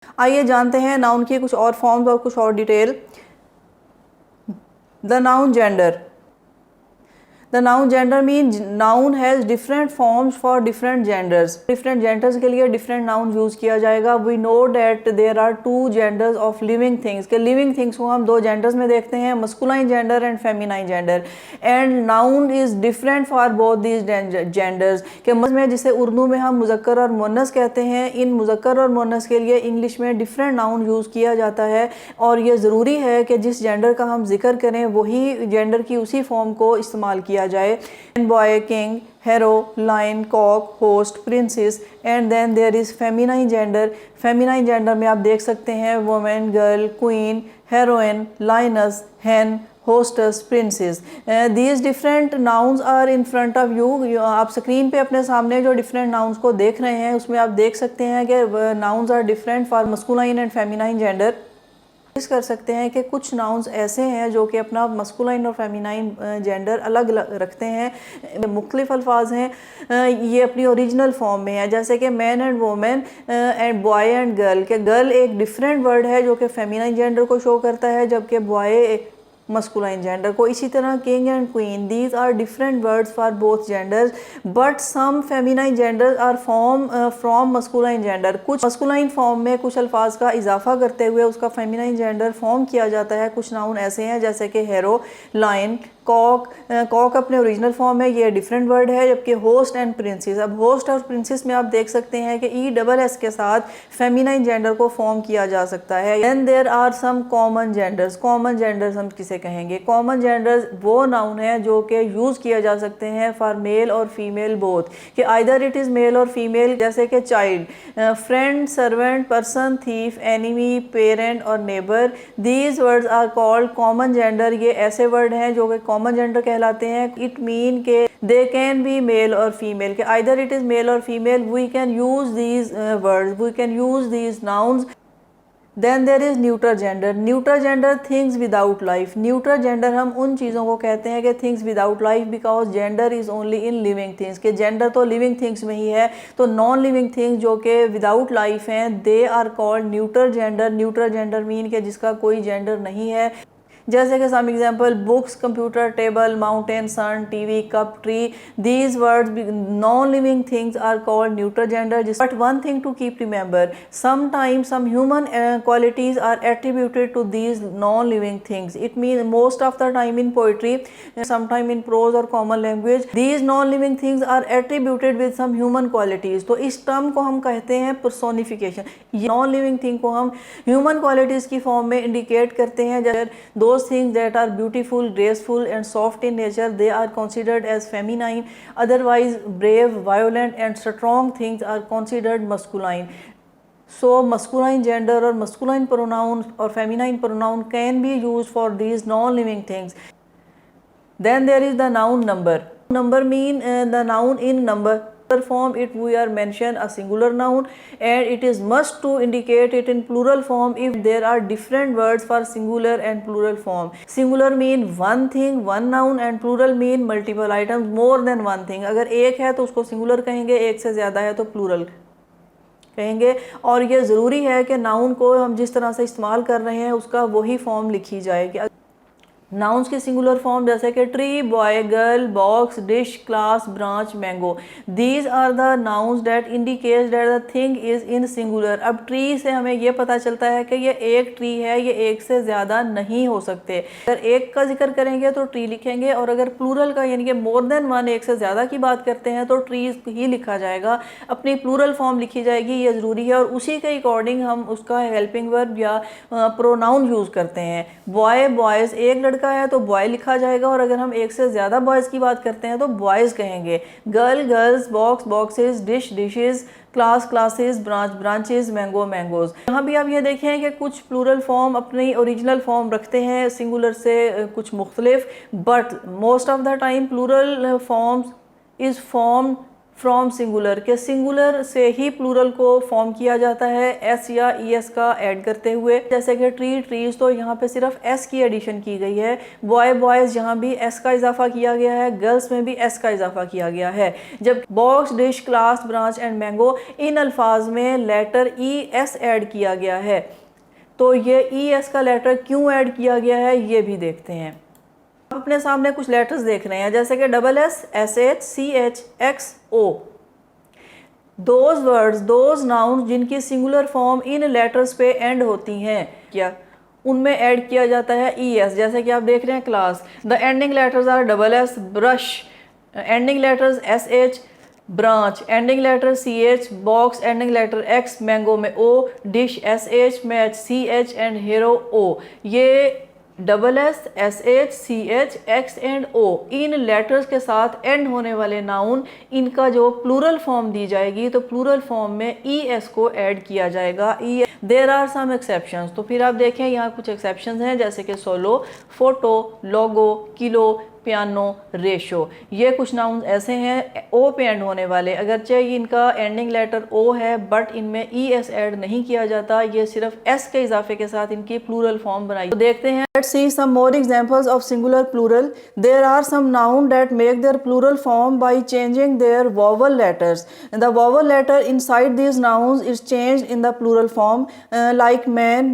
आइए जानते हैं नाउन की कुछ और फॉर्म्स और कुछ और detail. The noun gender. The noun gender mean noun has different forms for different genders. Different genders के लिए डिफरेंट नाउन यूज़ किया जाएगा। We know that there are two genders of living things के living things को हम दो genders में देखते हैं, masculine gender and feminine gender. And noun is different for both these genders के में जिसे उर्दू में हम मुज़क्कर और मुअन्नस कहते हैं। इन मुज़क्कर और मुअन्नस के लिए इंग्लिश में डिफरेंट नाउन यूज़ किया जाता है और ये ज़रूरी है कि जिस जेंडर का हम जिक्र करें वही जेंडर की उसी फॉर्म को इस्तेमाल किया जाए। Boy, king, hero, lion, cock, host, princes. And then there is feminine gender. Feminine gender में आप देख सकते हैं women, girl, queen, heroine, lioness, hen, hostess, princess. These different nouns are in front of you. आप screen पे अपने सामने जो डिफरेंट नाउन्स को देख रहे हैं उसमें आप देख सकते हैं कि nouns are different for masculine and feminine gender. कर सकते हैं कि कुछ नाउन्स ऐसे हैं जो कि अपना मस्कुलाइन और फेमिनाइन जेंडर अलग रखते हैं। मुख्तलिफ अल्फाज हैं, ये अपनी ओरिजिनल फॉर्म में है, जैसे कि man and women and boy and girl के गर्ल एक डिफरेंट वर्ड है जो कि फेमिनाइन जेंडर को शो करता है, जबकि बॉय मस्कुलाइन जेंडर को। इसी तरह king and queen, these are different words for both genders but some feminine gender are form from masculine gender. कुछ मस्कुलाइन फॉर्म में कुछ अल्फाज का इजाफा करते हुए उसका फेमिनाइन जेंडर फॉर्म किया जाता है। कुछ नाउन ऐसे हैं जैसे कि हेरो, लाइन, कॉक। कॉक अपने ओरिजिनल फॉर्म में ये डिफरेंट वर्ड है, जबकि होस्ट एंड प्रिंसेस। अब होस्ट और प्रिंसेस में आप देख सकते हैं कि ESS के साथ फेमिनाइन जेंडर को फॉर्म किया जा सकता है। Then there are some common genders. Common genders हम किसे कहेंगे? कॉमन जेंडर्स वो नाउन है जो कि यूज़ किया जा सकते हैं फॉर मेल और फीमेल बोथ, कि आइदर इट इज़ मेल और फीमेल, जैसे कि child, friend, servant, person, thief, enemy, parent और neighbour. These words are called common gender. ये ऐसे वर्ड हैं जो कि कॉमन जेंडर कहलाते हैं। इट मीन के दे कैन बी मेल और फीमेल, के आइदर इट इज़ मेल और female. We can use these words, we can use these nouns. Then there is neutral gender. Neutral gender things without life. Neutral gender हम उन चीज़ों को कहते हैं कि things without life, because gender is only in living things, के gender तो living things में ही है। तो नॉन लिविंग थिंग्स जो कि विदाउट लाइफ हैं they are called neutral gender. Neutral gender mean के जिसका कोई जेंडर नहीं है, जैसे कि some example books, computer, table, mountain, sun, TV, cup, tree. These words non living things are called neutral gender. But one thing to keep remember, sometimes some human qualities are attributed to these non living things. It mean most of the time in poetry, sometime in prose और common language, these non living things are attributed with some human qualities. तो इस term को हम कहते हैं personification. Non living thing को हम human qualities की फॉर्म में इंडिकेट करते हैं। जैसे those things that are beautiful, graceful and soft in nature, they are considered as feminine. Otherwise brave, violent and strong things are considered masculine. So masculine gender or masculine pronoun or feminine pronoun can be used for these non-living things. Then there is the noun number. Number mean the noun in number form. It we are mention a singular noun and it is must to indicate it in plural form if there are different words for singular and plural form. Singular mean one thing, one noun, and plural mean multiple items, more than one thing. अगर एक है तो उसको singular कहेंगे, एक से ज़्यादा है तो plural कहेंगे। और ये ज़रूरी है कि नाउन को हम जिस तरह से इस्तेमाल कर रहे हैं उसका वही फॉर्म लिखी जाए। कि नाउन्स की सिंगुलर फॉर्म जैसे कि tree, boy, girl, box, dish, class, branch, mango. These are the nouns that indicate that the thing is in singular. अब ट्री से हमें यह पता चलता है कि ये एक ट्री है, ये एक से ज़्यादा नहीं हो सकते। अगर एक का जिक्र करेंगे तो ट्री लिखेंगे, और अगर प्लूरल का यानी कि मोर देन वन, एक से ज़्यादा की बात करते हैं तो ट्रीज ही लिखा जाएगा, अपनी प्लूरल फॉर्म लिखी जाएगी। ये ज़रूरी है और उसी के अकॉर्डिंग हम उसका हेल्पिंग वर्ब या प्रोनाउन यूज़ करते हैं। बॉय, बॉयज़, एक लड़का है तो बॉय लिखा जाएगा, और अगर हम एक से ज़्यादा बॉयज़ की बात करते हैं तो बॉयज़ कहेंगे। Girl, girls, box, boxes, dish, dishes, class, classes, branch, branches, mango, mangoes. यहाँ भी आप ये देखें कि कुछ प्लूरल फॉर्म अपनी ओरिजिनल फॉर्म रखते हैं सिंगुलर से कुछ मुख्तलिफ, but most of the time plural forms is form from singular के सिंगुलर से ही प्लूरल को फॉर्म किया जाता है एस या ई एस का ऐड करते हुए। जैसे कि ट्री ट्रीज, तो यहाँ पे सिर्फ एस की एडिशन की गई है। बॉय बॉयज़, यहाँ भी एस का इजाफा किया गया है। गर्ल्स में भी एस का इजाफा किया गया है। जब box, dish, class, branch and mango, इन अल्फाज में लेटर ई एस ऐड किया गया है। तो ये ई एस का लेटर क्यों ऐड किया गया है ये भी देखते हैं। आप अपने सामने कुछ लेटर्स देख रहे हैं, जैसे कि double S, S H, C H, X, O. Those words, those noun जिनकी सिंगुलर फॉर्म इन लेटर्स पे एंड होती हैं, क्या उनमें ऐड किया जाता है ई एस। जैसे कि आप देख रहे हैं class, the ending letters are double S, brush ending letters S H, branch ending letter C H, box ending letter X, mango में O, dish S H, match C H and hero O. ये double S, S H, C H, X and O, इन letters के साथ and होने वाले noun, इनका जो plural form दी जाएगी तो प्लूरल फॉर्म में ई एस को ऐड किया जाएगा। ई देयर आर सम एक्सेप्शंस, तो फिर आप देखें यहाँ कुछ एक्सेप्शंस हैं, जैसे कि सोलो, फोटो, लोगो, किलो, पियानो, रेशो। ये कुछ नाउन ऐसे हैं ओ पे एंड होने वाले, अगरचे इनका एंडिंग लेटर ओ है बट इनमें ई एस ऐड नहीं किया जाता, ये सिर्फ एस के इजाफे के साथ इनकी प्लूरल फॉर्म बनाई। तो देखते हैं, let's see some more examples of singular plural. There are some nouns that make their plural form by changing their vowel letters. And the vowel letter inside these nouns is changed in the plural form, like man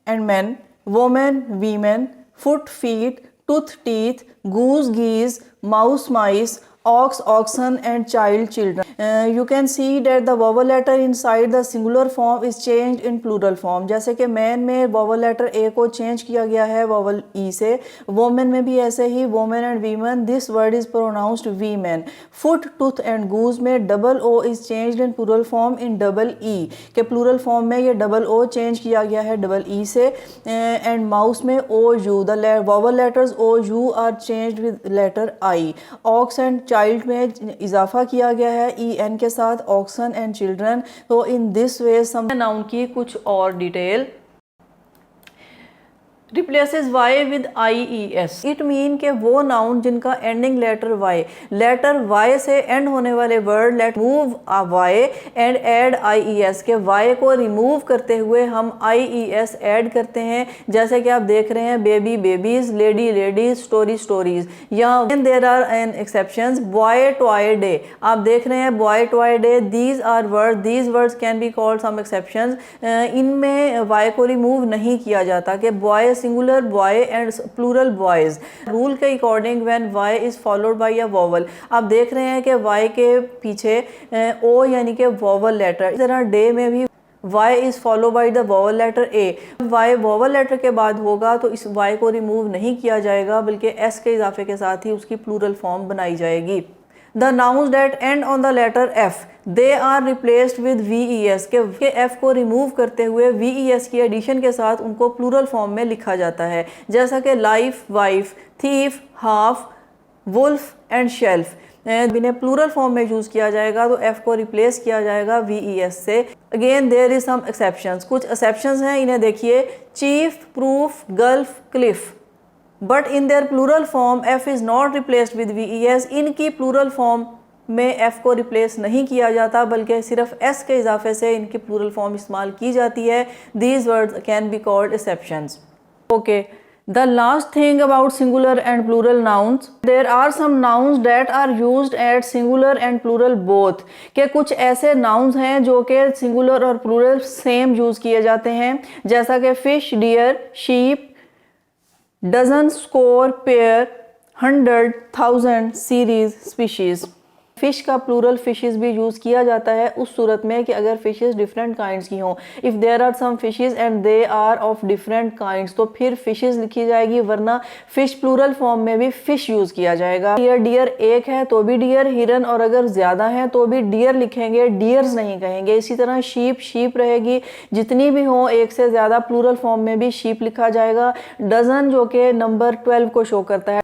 and men, woman, women, foot, feet, tooth, teeth, goose, geese, mouse, mice, ox, oxen and child, children. You can see that the vowel letter inside the singular form is changed in plural form. जैसे कि man में vowel letter a को change किया गया है vowel e से, woman में भी ऐसे ही, woman and women, this word is pronounced women. Foot, tooth and goose में double o is changed in plural form in double e, के plural form में ये double o change किया गया है double e से, and mouse में o u, the vowel letters o u are changed with letter I. Ox and child में इजाफा किया गया है ई एन के साथ, ऑक्सन एंड चिल्ड्रन। तो in this way some noun की कुछ और detail, replaces Y with I E S. It mean के वो नाउन जिनका एंडिंग लेटर वाई से एंड होने वाले word, let move Y and add I E S, के वाई को रिमूव करते हुए हम आई ई एस ऐड करते हैं। जैसे कि आप देख रहे हैं, baby babies, lady ladies, story stories. यहाँ there are an exceptions, boy toy day, आप देख रहे हैं boy toy day, these are word, these words can be called some exceptions. इनमें वाई को रिमूव नहीं किया जाता कि boy singular boy and plural boys. Rule के according when Y is followed by a vowel, आप देख रहे हैं कि वाई के पीछे ओ यानी कि वोवल लेटर, इस तरह डे में भी y is follow by the vowel letter a। y vowel letter के बाद होगा तो इस y को रिमूव नहीं किया जाएगा बल्कि s के इजाफे के साथ ही उसकी प्लूरल फॉर्म बनाई जाएगी। The nouns that end on the letter f, they are replaced with VES, के f को रिमूव करते हुए VES की एडिशन के साथ उनको प्लूरल फॉर्म में लिखा जाता है। जैसा कि life, wife, thief, half, wolf and shelf, इन्हें प्लूरल फॉर्म में यूज़ किया जाएगा तो f को रिप्लेस किया जाएगा VES से। Again there is some exceptions, कुछ एक्सेप्शंस हैं, इन्हें देखिए, chief, proof, gulf, cliff, but in their plural form f is not replaced with VES। इनकी प्लूरल फॉर्म में f को रिप्लेस नहीं किया जाता बल्कि सिर्फ s के इजाफे से इनकी प्लूरल फॉर्म इस्तेमाल की जाती है। These words can be called exceptions. Okay, the last thing about singular and plural nouns, there are some nouns that are used at singular and plural both, के कुछ ऐसे nouns हैं जो कि singular और plural सेम यूज़ किए जाते हैं, जैसा कि fish, deer, sheep, dozen, score, pair, 100, 1000, series, species। Fish का प्लूरल फिशेस भी यूज़ किया जाता है उस सूरत में कि अगर फ़िशेस डिफरेंट काइंड्स की हों। If there are some fishes and they are of different kinds, तो फिर फिशेस लिखी जाएगी, वरना फ़िश प्लूरल फॉर्म में भी फ़िश यूज़ किया जाएगा। डियर एक है तो भी डियर, हिरन और अगर ज़्यादा है तो भी डियर लिखेंगे, डियर्स नहीं कहेंगे। इसी तरह शीप रहेगी, जितनी भी हो एक से ज़्यादा प्लूरल फॉर्म में भी शीप लिखा जाएगा। डजन जो कि नंबर 12 को शो करता है,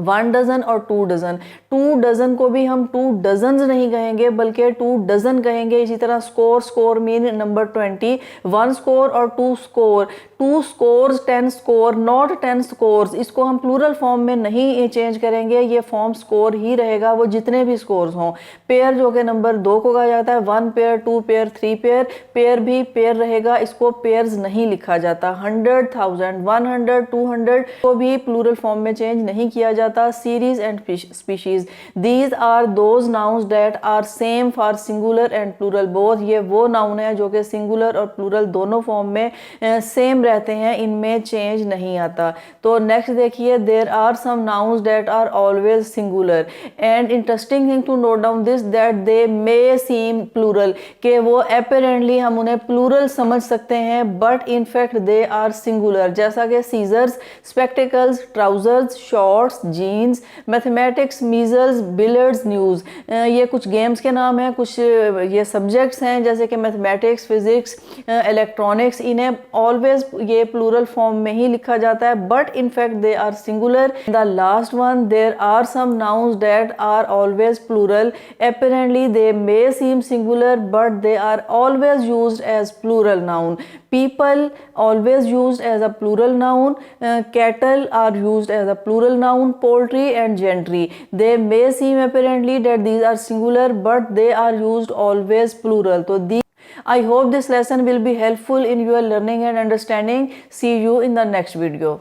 1 डजन और 2 डजन। 2 डजन को भी हम 2 डजन्स नहीं कहेंगे बल्कि 2 डजन कहेंगे। इसी तरह score, score mean number 20, 1 score और 2 score, 2 scores 10 score, not 10 scores. इसको हम प्लूरल फॉर्म में नहीं चेंज करेंगे, ये फॉर्म स्कोर ही रहेगा, वो जितने भी स्कोर्स हों। पेयर जो कि नंबर 2 को कहा जाता है, 1 पेयर, 2 पेयर, 3 पेयर, पेयर भी पेयर रहेगा, इसको पेयर्स नहीं लिखा जाता। 100, 1000, 100, 200 को भी प्लूरल फॉर्म में चेंज नहीं किया जाता। Series and species, these are those nouns that are same for singular and plural both. ये वो नाउन है जो कि सिंगुलर और प्लूरल दोनों फॉर्म में सेम रहते हैं, इनमें चेंज नहीं आता। तो नेक्स्ट देखिए, there are some nouns that are always singular and interesting thing to note down this that they may seem plural, के वो अपेरेंटली हम उन्हें प्लूरल समझ सकते हैं but in fact they are singular. जैसा कि scissors, spectacles, trousers, shorts, jeans, mathematics, measles, billiards, news. ये कुछ गेम्स के नाम हैं, कुछ ये सब्जेक्ट्स हैं जैसे कि मैथमेटिक्स, फिजिक्स, इलेक्ट्रॉनिक्स। इन्हें ऑलवेज ये प्लूरल फॉर्म में ही लिखा जाता है but in fact they are singular. The last one, there are some nouns that are always plural, apparently they may seem singular but they are always used as plural noun. People always used as a plural noun, cattle are used as a plural noun, poultry and gentry, they may seem apparently that these are singular but they are used always plural. So I hope this lesson will be helpful in your learning and understanding. See you in the next video.